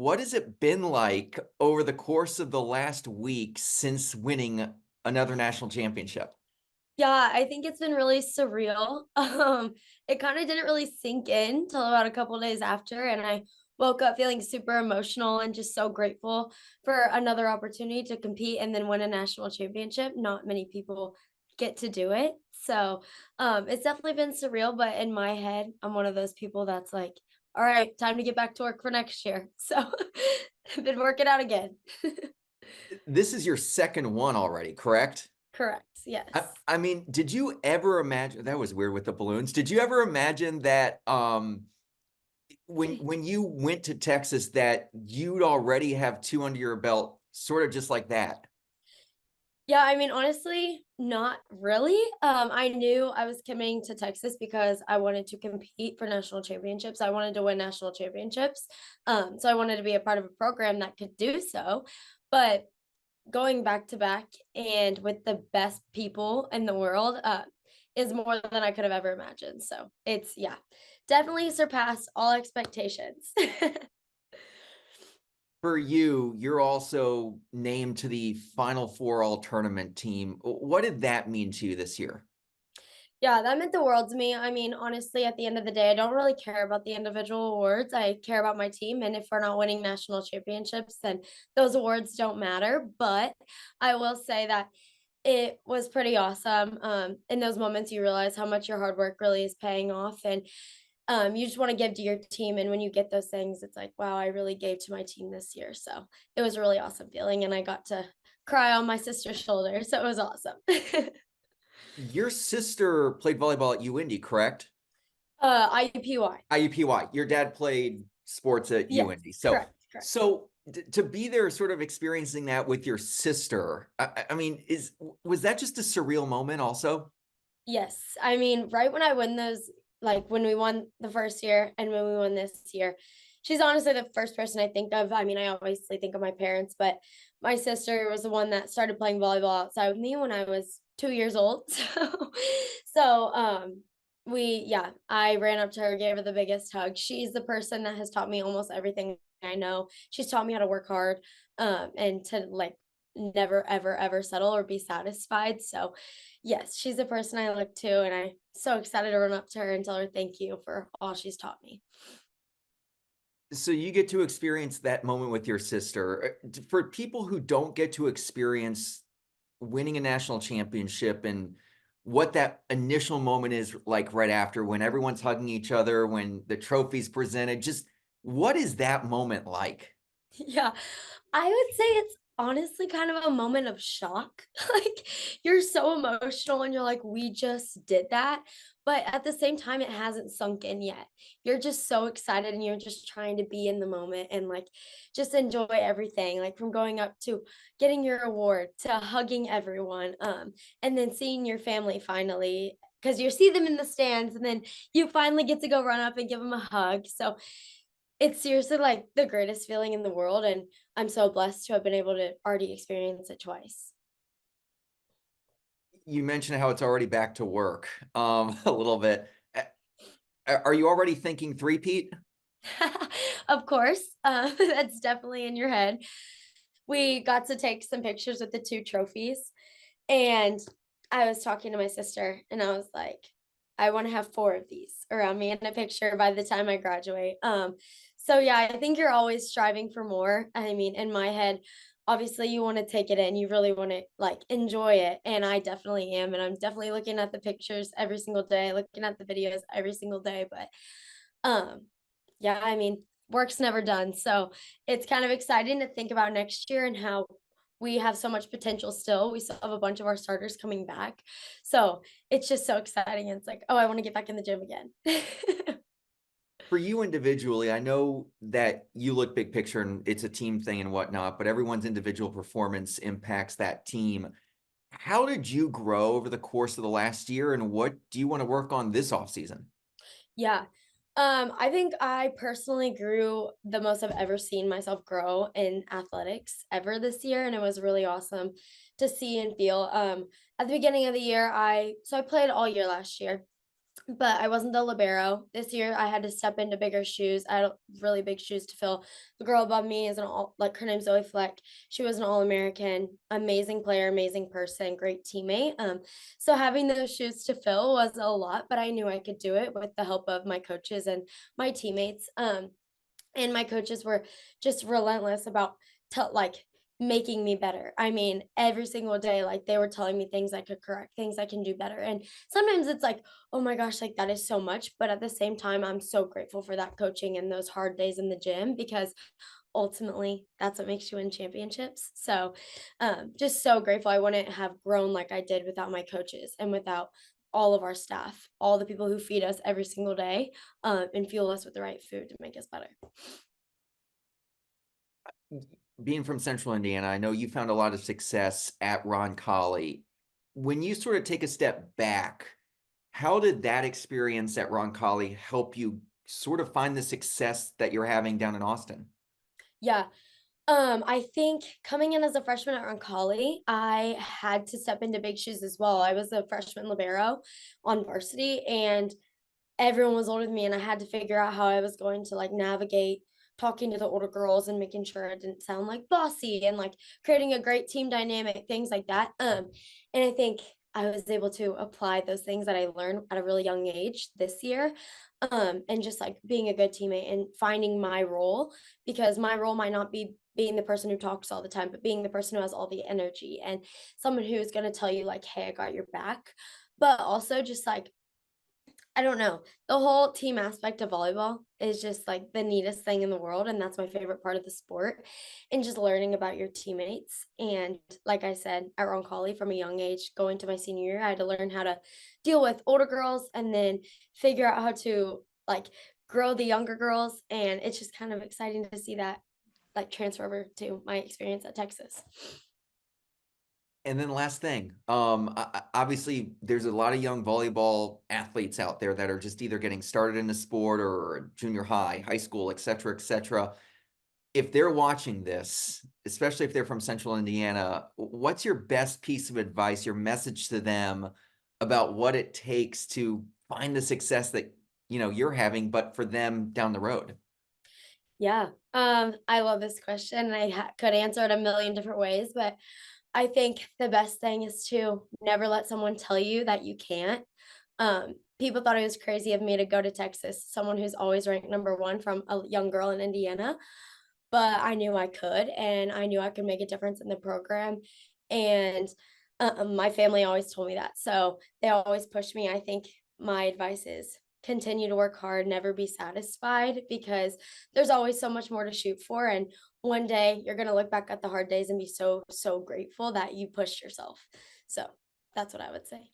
what has it been like over the course of the last week since winning another national championship? Yeah, I think it's been really surreal. It kind of didn't really sink in till about a couple days after, and I woke up feeling super emotional and just so grateful for another opportunity to compete and then win a national championship. Not many people get to do it. So, it's definitely been surreal, but in my head, I'm one of those people that's like, all right, time to get back to work for next year. So, I've been working out again. This is your second one already, correct? Correct. I, Yes. I mean, did you ever imagine that was weird with the balloons? Did you ever imagine that when you went to Texas that you'd already have two under your belt, sort of just like that? Yeah, I mean, honestly, not really. I knew I was coming to Texas because I wanted to compete for national championships. I wanted to win national championships. So I wanted to be a part of a program that could do so. But going back to back and with the best people in the world, is more than I could have ever imagined. So it's, yeah, definitely surpassed all expectations. For you, you're also named to the Final Four All Tournament team. What did that mean to you this year? Yeah, that meant the world to me. I mean, honestly, at the end of the day, I don't really care about the individual awards. I care about my team. And if we're not winning national championships, then those awards don't matter. But I will say that it was pretty awesome. In those moments, you realize how much your hard work really is paying off. And you just want to give to your team. And when you get those things, it's like, wow, I really gave to my team this year. So it was a really awesome feeling. And I got to cry on my sister's shoulder. So it was awesome. Your sister played volleyball at UIndy, correct? IUPY. IUPY. Your dad played sports at Yes, UIndy. So, correct, correct. so to be there, sort of experiencing that with your sister, I mean, was that just a surreal moment? Also, Yes. I mean, right when I win those, like when we won the first year and when we won this year, she's honestly the first person I think of. I mean, I obviously think of my parents, but my sister was the one that started playing volleyball outside with me when I was 2 years old. So, yeah, I ran up to her, gave her the biggest hug. She's the person that has taught me almost everything I know. She's taught me how to work hard, and to like never, ever, ever settle or be satisfied. So, yes, she's the person I look to, and I'm so excited to run up to her and tell her thank you for all she's taught me. so you get to experience that moment with your sister. For people who don't get to experience winning a national championship and what that initial moment is like right after when everyone's hugging each other, when the trophy's presented, just what is that moment like? Yeah, I would say it's honestly kind of a moment of shock. Like, you're so emotional and you're like, we just did that. But at the same time, it hasn't sunk in yet. You're just so excited and you're just trying to be in the moment and like just enjoy everything, like from going up to getting your award to hugging everyone, and then seeing your family finally. Because you see them in the stands, and then you finally get to go run up and give them a hug. So it's seriously, like, the greatest feeling in the world, and I'm so blessed to have been able to already experience it twice. You mentioned how it's already back to work a little bit. Are you already thinking three-peat? Of course, that's definitely in your head. We got to take some pictures with the 2 trophies, and I was talking to my sister, and I was like, "I wanna have 4 of these around me in a picture by the time I graduate." So yeah, I think you're always striving for more. I mean, in my head, obviously, you wanna take it in, you really wanna, like, enjoy it, and I definitely am, and I'm definitely looking at the pictures every single day, looking at the videos every single day, but, um, yeah, I mean, work's never done, so it's kind of exciting to think about next year and how we have so much potential still. We still have a bunch of our starters coming back. So it's just so exciting. It's like, oh, I want to get back in the gym again. For you individually, I know that you look big picture and it's a team thing and whatnot, but everyone's individual performance impacts that team. How did you grow over the course of the last year, and what do you want to work on this offseason? Yeah. I think I personally grew the most I've ever seen myself grow in athletics ever this year, and it was really awesome to see and feel. At the beginning of the year, I played all year last year. but I wasn't the libero. This year I had to step into bigger shoes. I had really big shoes to fill. The girl above me is an all like her name's Zoe Fleck. She was an All-American, amazing player, amazing person, great teammate. So having those shoes to fill was a lot, but I knew I could do it with the help of my coaches and my teammates. And my coaches were just relentless about like making me better. I mean, every single day, like they were telling me things I could correct, things I can do better. And sometimes it's like, oh my gosh, like that is so much. But at the same time, I'm so grateful for that coaching and those hard days in the gym because ultimately that's what makes you win championships. So just so grateful. I wouldn't have grown like I did without my coaches and without all of our staff, all the people who feed us every single day and fuel us with the right food to make us better. Being from Central Indiana, I know you found a lot of success at Roncalli. When you sort of take a step back, how did that experience at Roncalli help you sort of find the success that you're having down in Austin? Yeah. I think coming in as a freshman at Roncalli, I had to step into big shoes as well. I was a freshman libero on varsity, and everyone was older than me, and I had to figure out how I was going to like navigate talking to the older girls and making sure I didn't sound like bossy and like creating a great team dynamic, things like that. And I think I was able to apply those things that I learned at a really young age this year. And just like being a good teammate and finding my role because my role might not be being the person who talks all the time, but being the person who has all the energy and someone who is going to tell you like, hey, I got your back. But also just like I don't know. The whole team aspect of volleyball is just like the neatest thing in the world. And that's my favorite part of the sport. And just learning about your teammates. And like I said, at Roncalli from a young age, going to my senior year, I had to learn how to deal with older girls and then figure out how to like grow the younger girls. And it's just kind of exciting to see that like transfer over to my experience at Texas. And then last thing, obviously there's a lot of young volleyball athletes out there that are just either getting started in the sport or junior high, high school, et cetera, et cetera. If they're watching this, especially if they're from Central Indiana, what's your best piece of advice, your message to them about what it takes to find the success that, you're having, but for them down the road? Yeah. I love this question. And I could answer it a million different ways, but I think the best thing is to never let someone tell you that you can't. People thought it was crazy of me to go to Texas, someone who's always ranked number one from a young girl in Indiana, but I knew I could, and I knew I could make a difference in the program. And my family always told me that. So they always pushed me. I think my advice is continue to work hard, never be satisfied because there's always so much more to shoot for. And one day you're going to look back at the hard days and be so, so grateful that you pushed yourself. So that's what I would say.